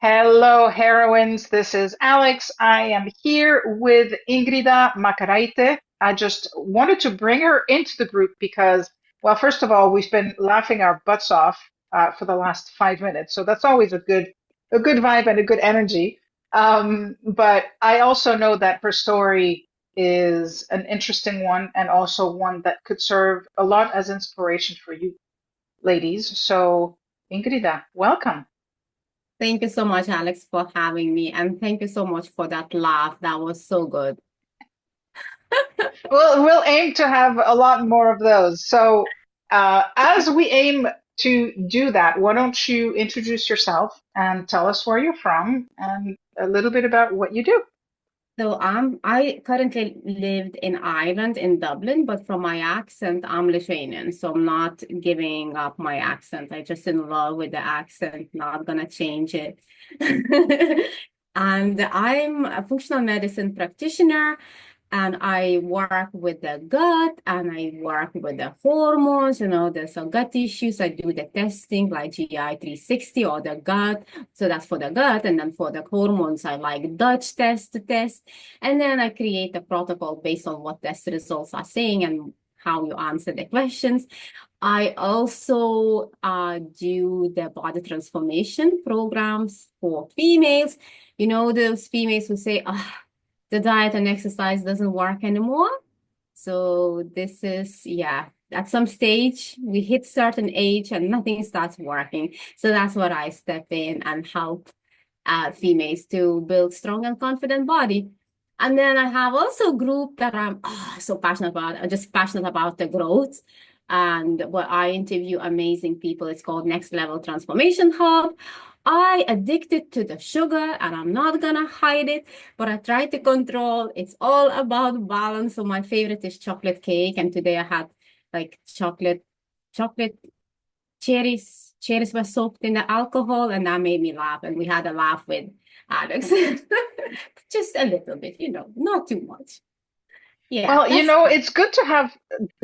Hello, heroines. This is Alex. I am here with Ingrida Makaraite. I just wanted to bring her into the group because, well, first of all, we've been laughing our butts off for the last 5 minutes, so that's always a good vibe and a good energy. But I also know that her story is an interesting one and also one that could serve a lot as inspiration for you ladies. So, Ingrida, welcome. Thank you so much, Alex, for having me. And thank you so much for that laugh. That was so good. We'll aim to have a lot more of those. So, as we aim to do that, why don't you introduce yourself and tell us where you're from and a little bit about what you do? I currently lived in Ireland in Dublin, but from my accent, I'm Lithuanian. So I'm not giving up my accent. I just in love with the accent, not gonna change it. And I'm a functional medicine practitioner. And I work with the gut and I work with the hormones, there's some gut issues. I do the testing like GI 360 or the gut. So that's for the gut. And then for the hormones, I like Dutch test to test. And then I create a protocol based on what test results are saying and how you answer the questions. I also do the body transformation programs for females. Those females who say, the diet and exercise doesn't work anymore. So this is, yeah, at some stage we hit certain age and nothing starts working. So that's what I step in and help females to build strong and confident body. And then I have also a group that I'm so passionate about. I'm just passionate about the growth. And what I interview amazing people. It's called Next Level Transformation Hub. I addicted to the sugar and I'm not gonna hide it, but I try to control. It's all about balance. So my favorite is chocolate cake. And today I had like chocolate cherries. Cherries were soaked in the alcohol, and that made me laugh. And we had a laugh with Alex. Just a little bit, not too much. Yeah, Well, that's it's good to have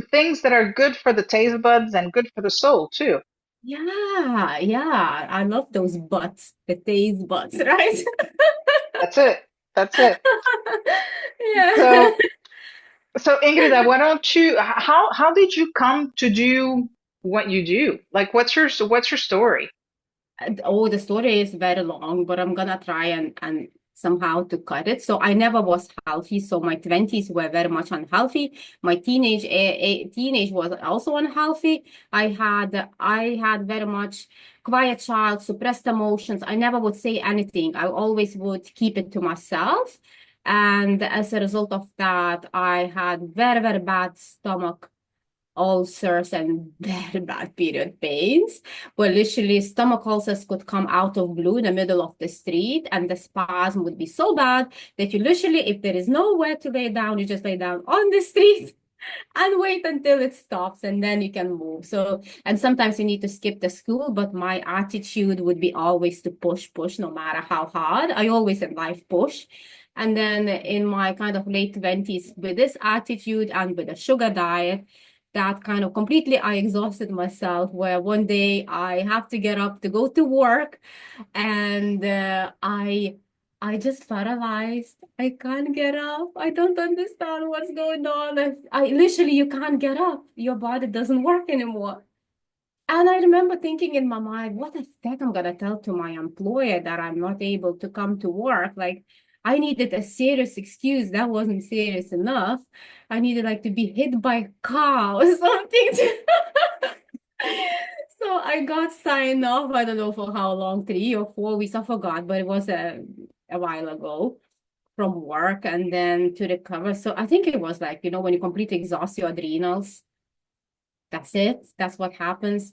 things that are good for the taste buds and good for the soul too. yeah. I love those butts, the taste buds, right? That's it. That's it. Yeah. So, so Ingrid, why don't you, how did you come to do what you do? Like, what's your story? Oh, the story is very long, but I'm gonna try and somehow to cut it. So I never was healthy. So my 20s were very much unhealthy. My teenage was also unhealthy. I had very much quiet child, suppressed emotions. I never would say anything. I always would keep it to myself. And as a result of that, I had very, very bad stomach ulcers and very bad period pains, where literally stomach ulcers could come out of blue in the middle of the street, and the spasm would be so bad that you literally, if there is nowhere to lay down, you just lay down on the street and wait until it stops and then you can move. So, and sometimes you need to skip the school, but my attitude would be always to push, no matter how hard. I always in life push. And then in my kind of late 20s, with this attitude and with a sugar diet, that kind of completely I exhausted myself, where one day I have to get up to go to work and I just paralyzed. I can't get up. I don't understand what's going on. I literally, you can't get up. Your body doesn't work anymore. And I remember thinking in my mind, what the heck I'm gonna tell to my employer that I'm not able to come to work? Like, I needed a serious excuse that wasn't serious enough. I needed like to be hit by a car or something. So I got signed off. I don't know for how long, 3 or 4 weeks. I forgot, but it was a while ago from work and then to recover. So I think it was like, when you completely exhaust your adrenals, that's it. That's what happens.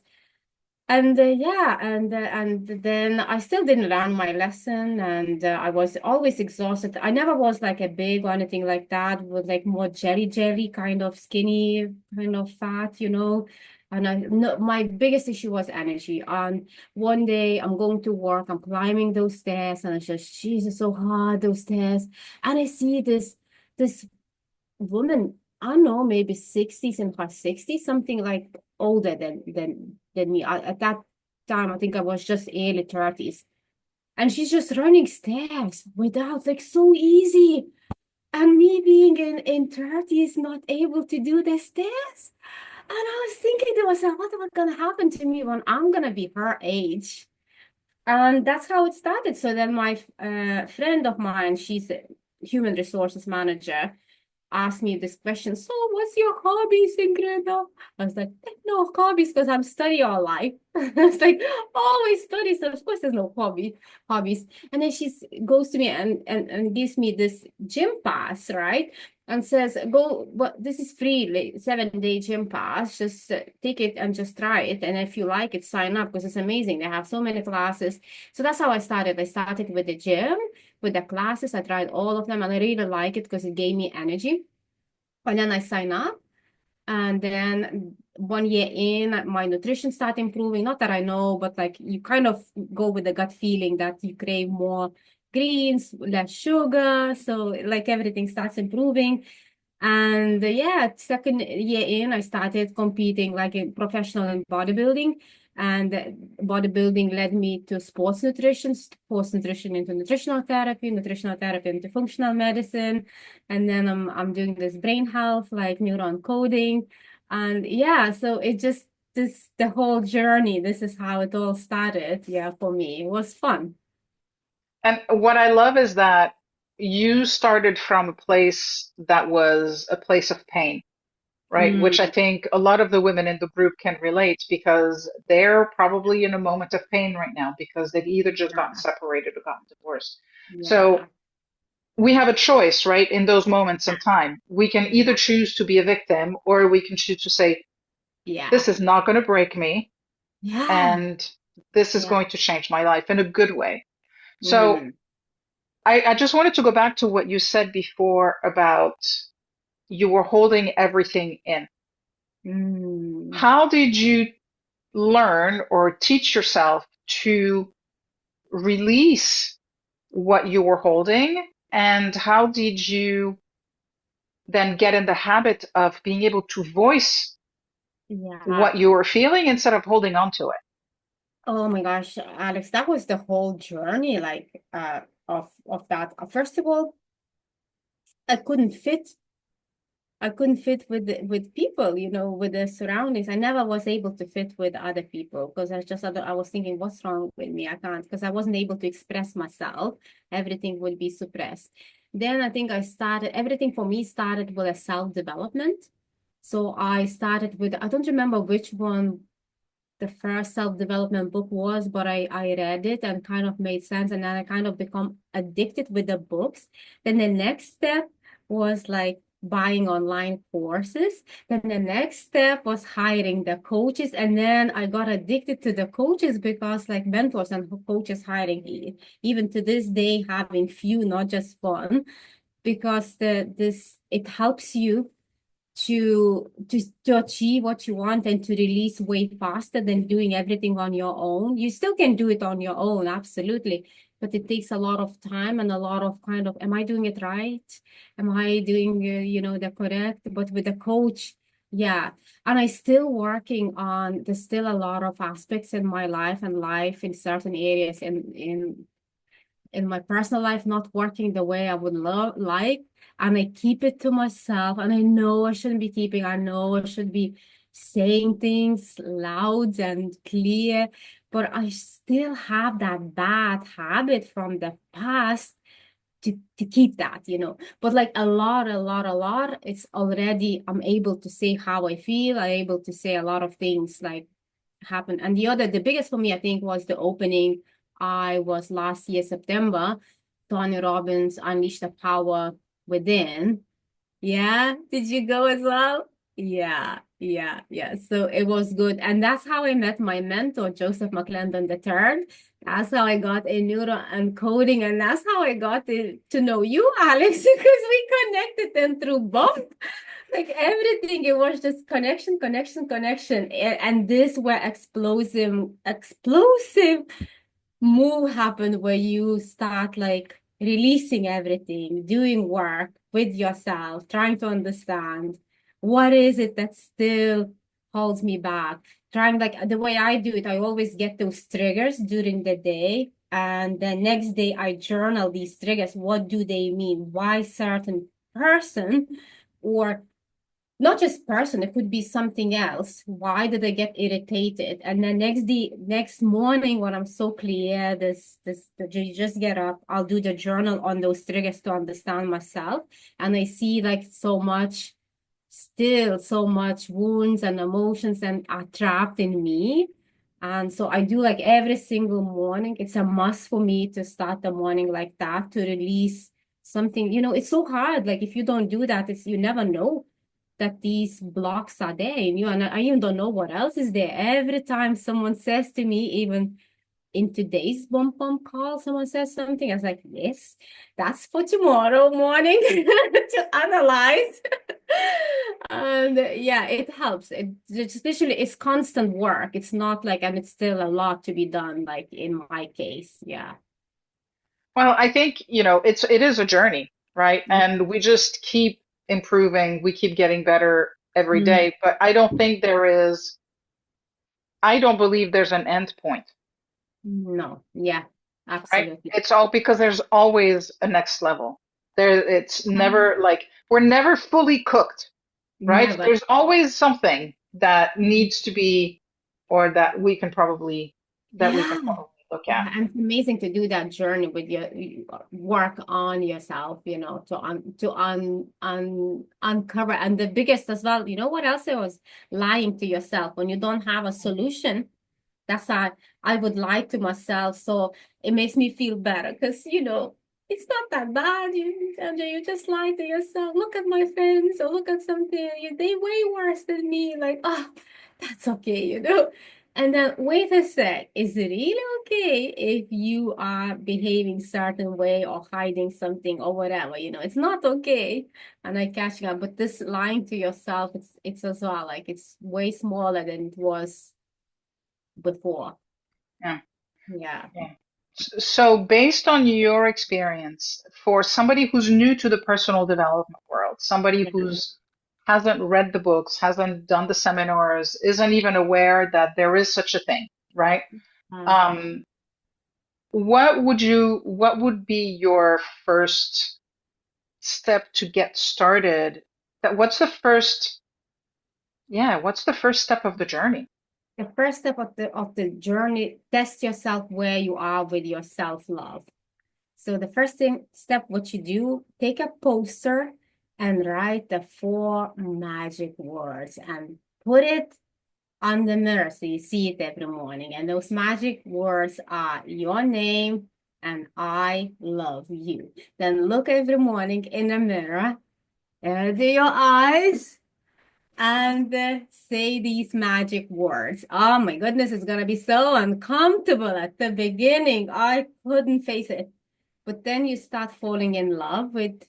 And yeah, and then I still didn't learn my lesson, and I was always exhausted. I never was like a big or anything like that. Was like more jelly, kind of skinny, kind of fat. And no, my biggest issue was energy. And one day I'm going to work, I'm climbing those stairs, and it's just, Jesus, so hard those stairs. And I see this woman, I don't know, maybe 60s, in her 60s, something like older than me. At that time, I think I was just early 30s. and she's just running stairs without like so easy. And me being in 30s, not able to do the stairs. And I was thinking to myself, what was gonna happen to me when I'm gonna be her age? And that's how it started. So then my friend of mine, she's a human resources manager, asked me this question. So what's your hobbies, Ingrida? I was like, no hobbies because I'm study all life. I was like, always study. So of course there's no hobbies. And then she goes to me and gives me this gym pass, right? And says, go, but this is free, like 7-day gym pass. Just take it and just try it. And if you like it, sign up because it's amazing. They have so many classes. So that's how I started. I started with the gym, with the classes. I tried all of them and I really like it because it gave me energy. And then I sign up. And then 1 year in, my nutrition start improving. Not that I know, but like you kind of go with the gut feeling that you crave more greens, less sugar. So like everything starts improving. And yeah, second year in, I started competing like in professional in bodybuilding. And bodybuilding led me to sports nutrition into nutritional therapy into functional medicine. And then I'm doing this brain health, like neuron coding. And yeah, so it just this the whole journey, this is how it all started. Yeah, for me. It was fun. And what I love is that you started from a place that was a place of pain, right? Which I Mm, think a lot of the women in the group can relate because they're probably in a moment of pain right now because they've either just gotten yeah, separated or gotten divorced. So yeah, we have a choice, right? In those moments in time, we can either yeah, choose to be a victim or we can choose to say, yeah, this is not going to break me yeah, and this is yeah. going to change my life in a good way. So Mm, I just wanted to go back to what you said before about you were holding everything in. mm. How did you learn or teach yourself to release what you were holding? And how did you then get in the habit of being able to voice Yeah. what you were feeling instead of holding on to it? Oh my gosh, Alex, that was the whole journey, like of that. First of all, I couldn't fit. I couldn't fit with people, with the surroundings. I never was able to fit with other people because I was thinking, what's wrong with me? I can't because I wasn't able to express myself. Everything would be suppressed. Then I think everything for me started with a self-development. So I started with, I don't remember which one the first self-development book was, but I read it and kind of made sense. And then I kind of become addicted with the books. Then the next step was like buying online courses. Then the next step was hiring the coaches. And then I got addicted to the coaches because like mentors and coaches hiring, even to this day, having few, not just fun, because it helps you to achieve what you want and to release way faster than doing everything on your own. You still can do it on your own, absolutely, but it takes a lot of time and a lot of kind of, am I doing it right? Am I doing, the correct? But with a coach, yeah. And I still working on, there's still a lot of aspects in my life and life in certain areas in my personal life not working the way I would like, and I keep it to myself. And I know I shouldn't be keeping, I know I should be saying things loud and clear, but I still have that bad habit from the past to keep that. But like a lot, it's already I'm able to say how I feel. I'm able to say a lot of things like happen. And the biggest for me, I think, was the opening. I was last year, September, Tony Robbins Unleash the Power Within. Yeah. Did you go as well? Yeah, yeah, yeah. So it was good. And that's how I met my mentor, Joseph McClendon III. That's how I got a neuro and coding. And that's how I got to know you, Alex, because we connected and through bump. Like everything, it was just connection, connection, connection. And this were explosive move happen where you start like releasing everything, doing work with yourself, trying to understand what is it that still holds me back. Trying like the way I do it, I always get those triggers during the day. And the next day I journal these triggers. What do they mean? Why certain person, or not just person, it could be something else. Why did I get irritated? And then next morning when I'm so clear, you just get up, I'll do the journal on those triggers to understand myself. And I see like still so much wounds and emotions and are trapped in me. And so I do like every single morning. It's a must for me to start the morning like that to release something. It's so hard. Like if you don't do that, you never know that these blocks are there in you. And I even don't know what else is there. Every time someone says to me, even in today's bump call, someone says something, I was like, yes, that's for tomorrow morning to analyze. And yeah, it helps. It's literally, it's constant work. It's not like, and it's still a lot to be done, like in my case. Yeah. Well, I think, it is a journey, right? And we just keep improving, we keep getting better every Mhm. day, but I don't believe there's an end point, No, yeah, right? absolutely. It's all because there's always a next level. It's never like we're never fully cooked, right? Never. There's always something that needs to be, or that we can Yeah. probably look at. Yeah, and it's amazing to do that journey with your work on yourself, to uncover. And the biggest as well, you know what else it was? Lying to yourself when you don't have a solution. That's how I would lie to myself. So it makes me feel better because, it's not that bad. You just lie to yourself. Look at my friends or look at something. They way worse than me. Like, oh, that's okay. And then wait a sec. Is it really okay if you are behaving certain way or hiding something or whatever? It's not okay. And I catch up. But this lying to yourself, it's as well like it's way smaller than it was before. Yeah. Yeah. Yeah. So, based on your experience, for somebody who's new to the personal development world, somebody Yeah. who's hasn't read the books, hasn't done the seminars, isn't even aware that there is such a thing, right? Uh, Um, what would be your first step to get started? What's the first step of the journey? the first step of the journey, test yourself where you are with your self-love. So the first step, what you do, take a poster and write the 4 magic words and put it on the mirror so you see it every morning. And those magic words are your name and I love you. Then look every morning in the mirror, do your eyes and say these magic words. Oh my goodness, it's gonna be so uncomfortable at the beginning. I couldn't face it. But then you start falling in love with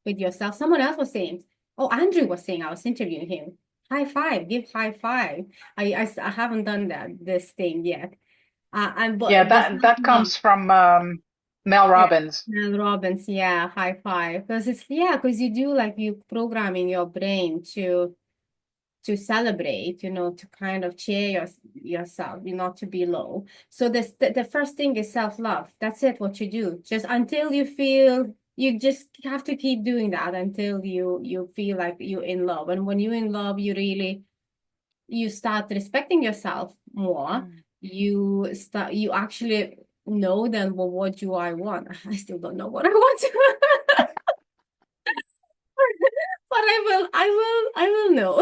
yourself. Someone else was saying, oh, Andrew was saying, I was interviewing him. High five, give high five. I haven't done this thing yet. And Yeah, but that comes from Mel yeah, Robbins. Mel Robbins, yeah, high five. Because you do like you programming your brain to celebrate, to kind of cheer yourself, not to be low. So the first thing is self-love. That's it, what you do. Just until you feel you just have to keep doing that until you feel like you're in love. And when you're in love, you start respecting yourself more. Mm. You actually know then, well, what do I want? I still don't know what I want. But I will know.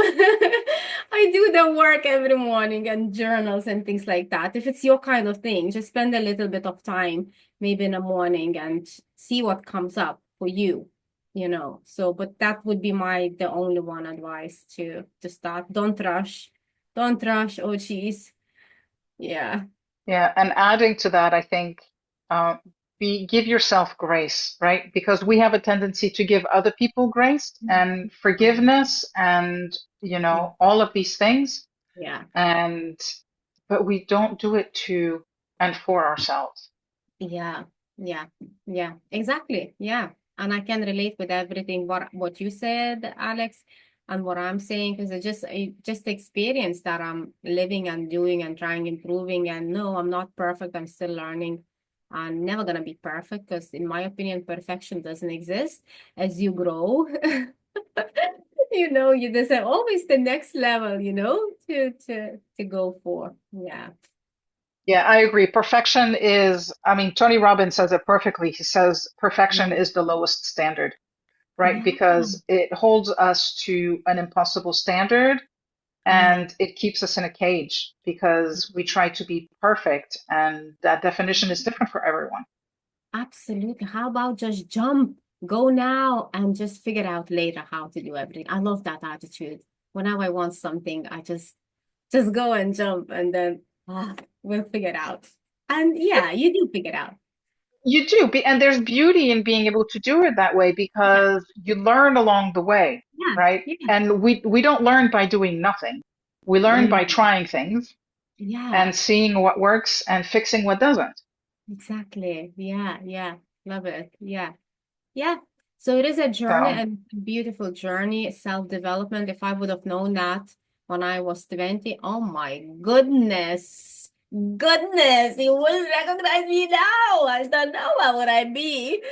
I do the work every morning and journals and things like that. If it's your kind of thing, just spend a little bit of time, maybe in the morning, and see what comes up for you. So, but that would be the only one advice to start. Don't rush. Don't rush. Oh, geez. Yeah. Yeah, and adding to that, I think uh, give yourself grace, right? Because we have a tendency to give other people grace and forgiveness and, all of these things, Yeah. and but we don't do it to and for ourselves. Yeah, yeah, yeah, exactly. Yeah. And I can relate with everything what you said, Alex, and what I'm saying, because I just experience that I'm living and doing and trying improving. And no, I'm not perfect. I'm still learning. I'm never gonna be perfect because, in my opinion, perfection doesn't exist. As you grow, there's always the next level, to go for. Yeah. Yeah, I agree. Perfection is, I mean, Tony Robbins says it perfectly. He says perfection Yeah. is the lowest standard, right? Yeah. Because it holds us to an impossible standard Yeah. and it keeps us in a cage because we try to be perfect, and that definition is different for everyone. Absolutely. How about just jump, go now, and just figure out later how to do everything. I love that attitude. Whenever I want something, I just go and jump, and then we'll figure it out. And But yeah, you do figure it out. you do, and there's beauty in being able to do it that way Yeah, because you learn along the way, yeah, right? yeah, And we don't learn by doing nothing. We learn by yeah, trying things yeah, and seeing what works and fixing what doesn't. exactly. Yeah, yeah. Love it. Yeah. Yeah. So it is a journey, So, a beautiful journey, self-development. If I would have known that when I was 20, oh my goodness. Goodness, you wouldn't recognize me now. I don't know where would I be.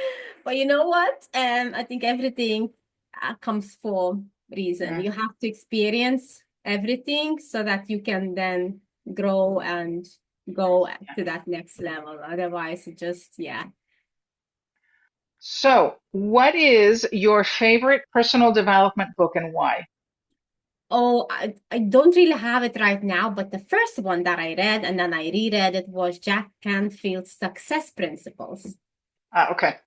But you know what? I think everything comes for reason. mm, You have to experience everything so that you can then grow and go yeah. to that next level. Otherwise, it just, yeah. So, what is your favorite personal development book and why? Oh, I don't really have it right now, but the first one that I read and then I reread it was Jack Canfield's Success Principles. Ah, okay.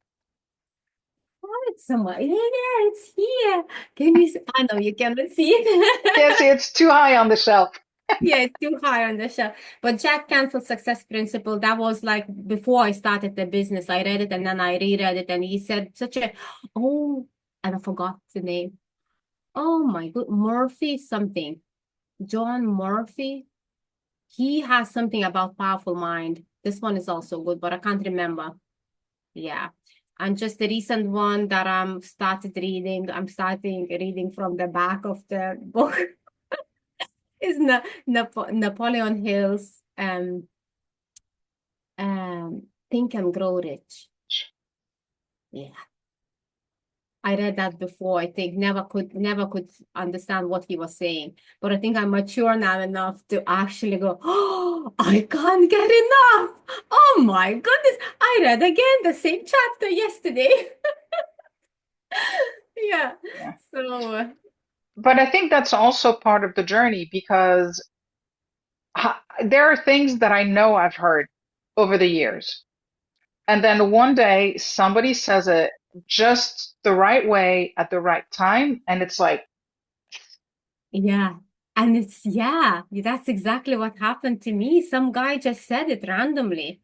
Oh, it's somewhere. Yeah, it's here. Can you see? I know you cannot see it. Can't see, it's too high on the shelf. Yeah, it's too high on the shelf. But Jack Canfield's Success Principle, that was like before I started the business. I read it and then I reread it, and he said oh, and I forgot the name. Oh my good, Murphy something. John Murphy. He has something about powerful mind. This one is also good, but I can't remember. Yeah. And just the recent one that I'm starting reading from the back of the book is Napoleon Hill's Think and Grow Rich. Yeah. I read that before. I think never could understand what he was saying. But I think I'm mature now enough to actually go, oh, I can't get enough. Oh my goodness. I read again the same chapter yesterday. Yeah. Yeah. So But I think that's also part of the journey because there are things that I know I've heard over the years. And then one day somebody says it just the right way at the right time. And it's like, yeah. And that's exactly what happened to me. Some guy just said it randomly.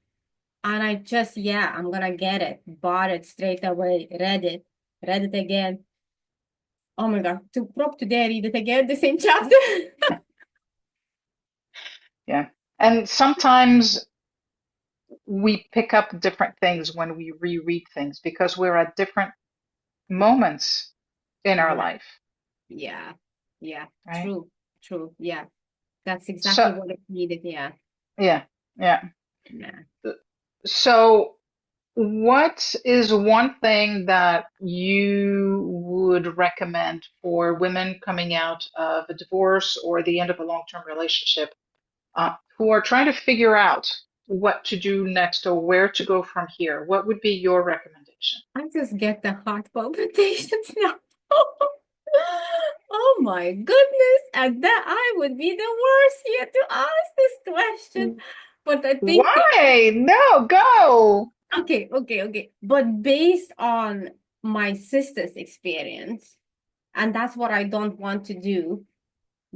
And I'm gonna get it. Bought it straight away, read it again. Oh my God, to prop today, I read it again, the same chapter. yeah. And sometimes we pick up different things when we reread things because we're at different moments in our Yeah, life, yeah, yeah. right? True, true. Yeah, that's exactly So, what it needed. Yeah, yeah, yeah. yeah. So, what is one thing that you would recommend for women coming out of a divorce or the end of a long-term relationship, who are trying to figure out what to do next or where to go from here? What would be your recommendation? I just get the heart palpitations now. Oh my goodness. And that I would be the worst here to ask this question. But I think Why? No, go. okay. But based on my sister's experience, and that's what I don't want to do,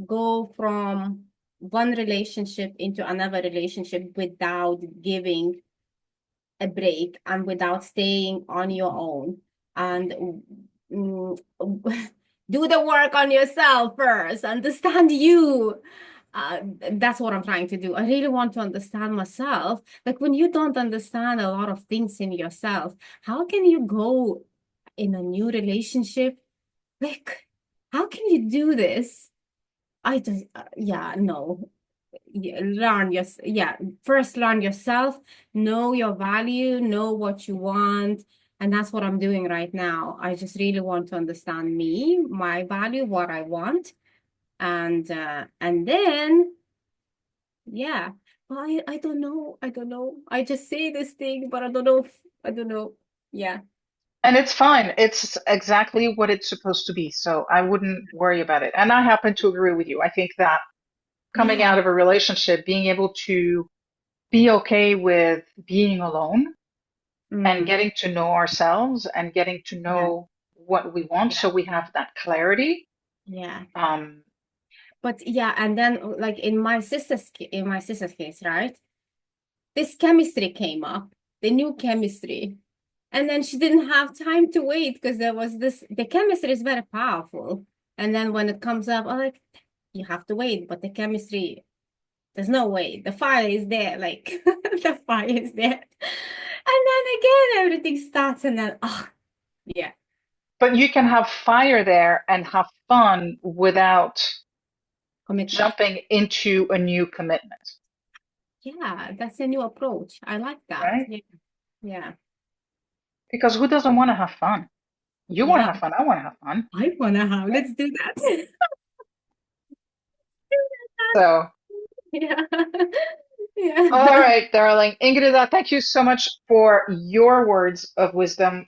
go from one relationship into another relationship without giving a break and without staying on your own and mm, do the work on yourself first, understand you. uh, that's what I'm trying to do. I really want to understand myself. Like when you don't understand a lot of things in yourself, how can you go in a new relationship? Like, how can you do this? I just, yeah, no. learn your, yeah, first learn yourself, know your value, know what you want. And that's what I'm doing right now. I just really want to understand me, my value, what I want. And then, yeah. Well, I don't know. I don't know. I just say this thing, but I don't know I don't know. Yeah. And it's fine. It's exactly what it's supposed to be. So I wouldn't worry about it. And I happen to agree with you. I think that coming Yeah. out of a relationship, being able to be okay with being alone and Mm. getting to know ourselves and getting to Yeah. know what we want so Yeah. we have that clarity. Yeah. Um, But yeah, and then like in my sister's case, right? This chemistry came up, the new chemistry. And then she didn't have time to wait because there was this, the chemistry is very powerful. And then when it comes up, I'm like, you have to wait, but the chemistry, there's no way. The fire is there, like the fire is there. And then again, everything starts and then, oh, yeah, but you can have fire there and have fun without commitment. jumping into a new commitment, Yeah, that's a new approach. I like that. right? Yeah, yeah, Because who doesn't want to have fun? You want to yeah. have fun. I want to have fun, I wanna have, right? let's do that. So, Yeah. Yeah. all right, darling. Ingrida, thank you so much for your words of wisdom.